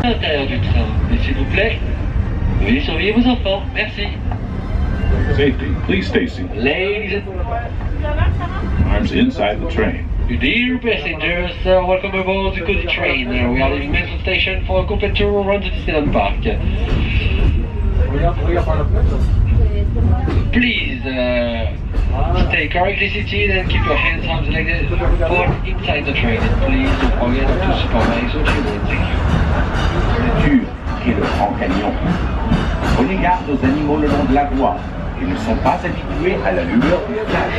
À l'intérieur du train, et s'il vous plaît, veuillez surveiller vos enfants. Merci. Safety, please stay seated. Ladies and Arms inside the train. dear passengers, welcome aboard the Cozy Train. We are leaving Mason Station for a complete tour around the Disneyland Park. Please stay correctly seated and keep your hands, arms, and legs forward inside the train. And please don't forget to supervise your children. Thank you. Dur est le grand camion. Prenez garde aux animaux le long de la voie. Ils ne sont pas habitués à la lueur du flash.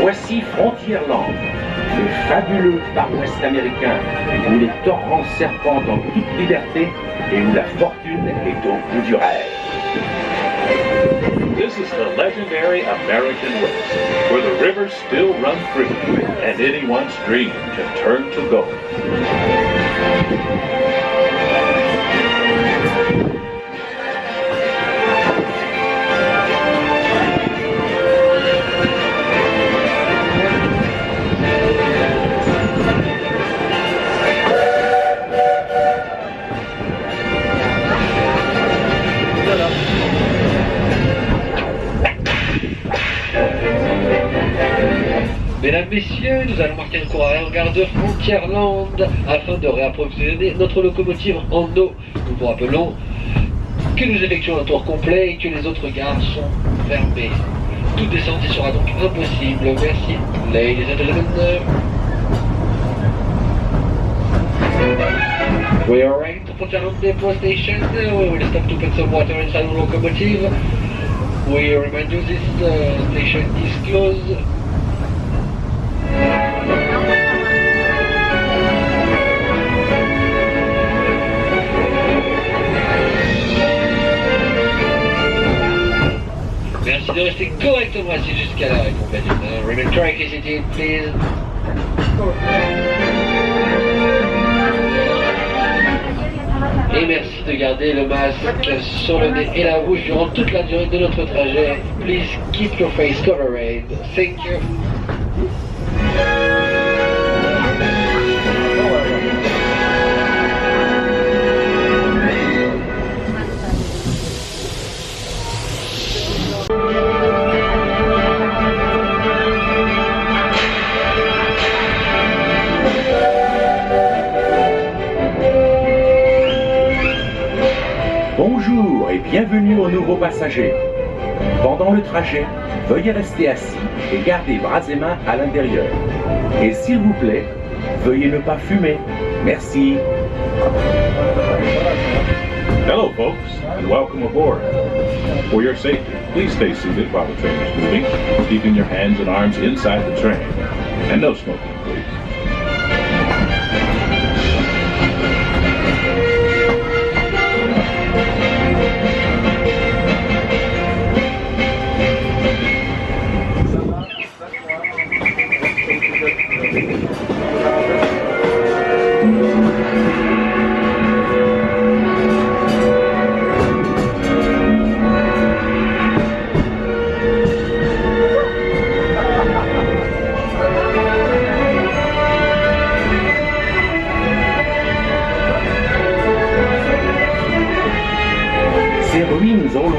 Voici Frontierland, le fabuleux Far West américain, où les torrents serpentent en toute liberté et où la fortune est au bout du rêve. This is the legendary American West, where the rivers still run free and anyone's dream can turn to gold. Mesdames, Messieurs, nous allons marquer un court arrêt en gare de Frontierland afin de réapprovisionner notre locomotive en eau. Nous vous rappelons que nous effectuons un tour complet et que les autres gares sont fermées. Toute descente y sera donc impossible. Merci, ladies and gentlemen. We are arriving to Frontierland Depot Station. We will stop to put some water inside the locomotive. We remind you this station is closed. Merci de rester correctement assis jusqu'à l'arrêt complet. Remain correctly seated, please. Et merci de garder le masque sur le nez et la bouche durant toute la durée de notre trajet. Please keep your face covered. Thank you. Bonjour et bienvenue aux nouveaux passagers. Pendant le trajet, veuillez rester assis et garder bras et mains à l'intérieur. Et s'il vous plaît, veuillez ne pas fumer. Merci. Hello, folks, and welcome aboard. For your safety, please stay seated while the train is moving, keeping your hands and arms inside the train. And no smoking, please.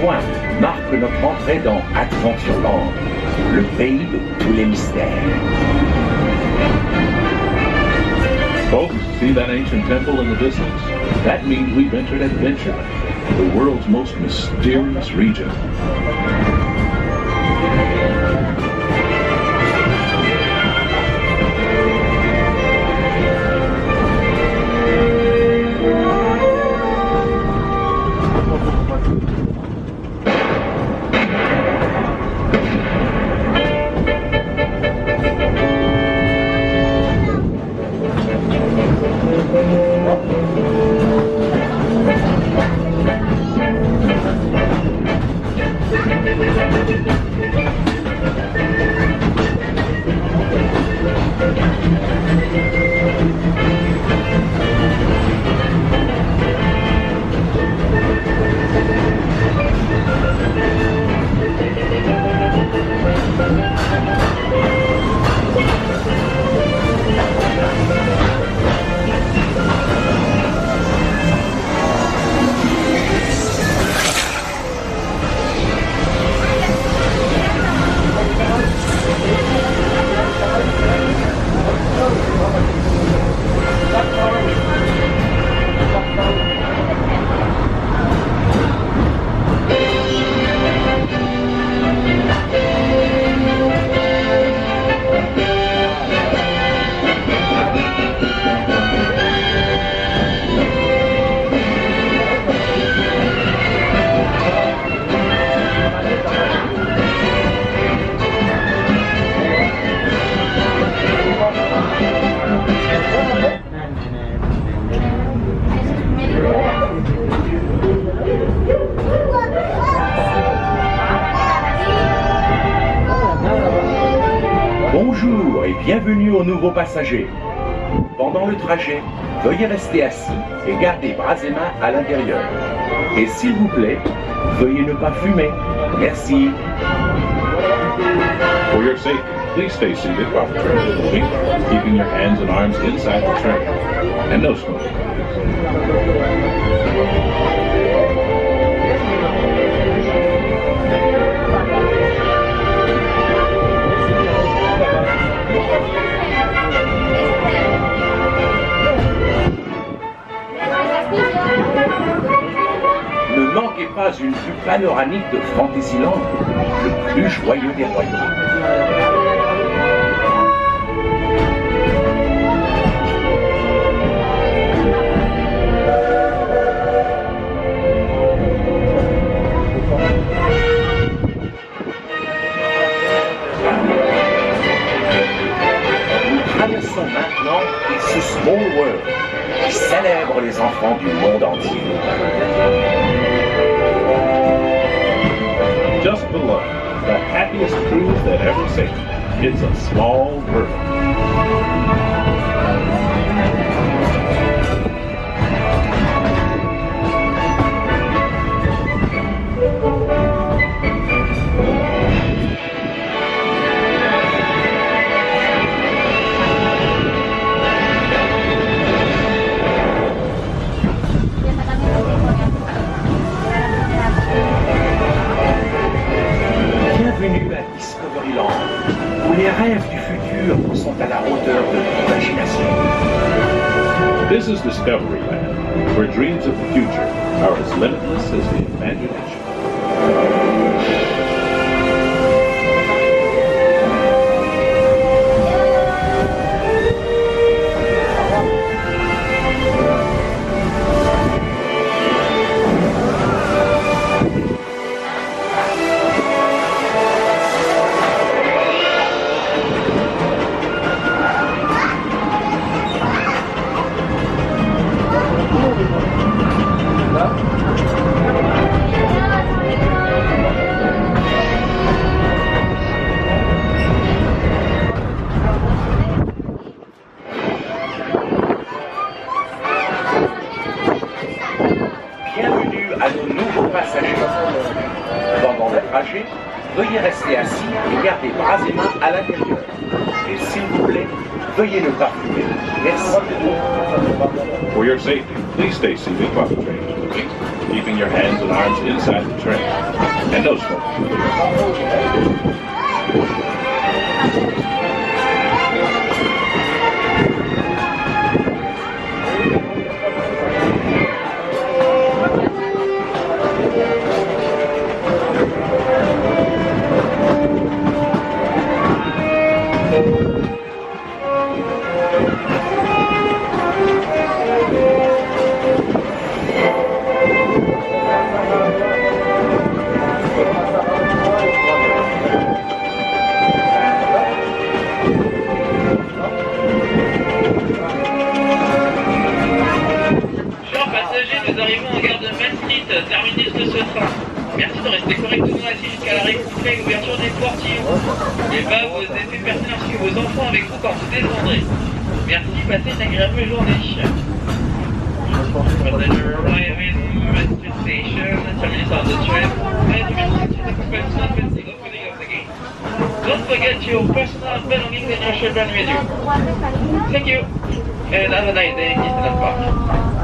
loin marque notre entrée dans Frontierland, le pays de tous les mystères. Folks, see that ancient temple in the distance? That means we've entered Adventureland, the world's most mysterious region. Bonjour et bienvenue aux nouveaux passagers. Pendant le trajet, veuillez rester assis et garder bras et mains à l'intérieur. Et s'il vous plaît, veuillez ne pas fumer. Merci. For your safety, please stay seated while the train is moving, keeping your hands and arms inside the train. And no smoking, please. Ne manquez pas une vue panoramique de Frontierland, le plus joyeux des royaumes. Nous traversons maintenant ce Small World qui célèbre les enfants du monde entier. Just below, the happiest cruise that ever sailed. It's a small world. Bienvenue à Discoveryland, où les rêves du futur sont à la hauteur de l'imagination. This is Discoveryland, where dreams of the future are as limitless as the imagination. Bienvenue à nos nouveaux passagers. Pendant le trajet, veuillez rester assis et garder bras et mains à l'intérieur. Et s'il vous plaît, veuillez ne pas fumer. Merci. For your safety, please stay seated while the train is moving, keeping your hands and arms inside the train. And no smoking, please. Nous arrivons en gare de Main Street, terminus de ce train. Merci de rester correctement assis jusqu'à l'arrêt complet et l'ouverture des portillons. Et pas vos effets personnels ainsi que vos enfants avec vous quand vous descendrez. Merci, passez une agréable journée. Passenger arriving at the station, terminus of the train. Don't forget your personal belongings and your children with you. Thank you, and have a nice day in Disneyland Park.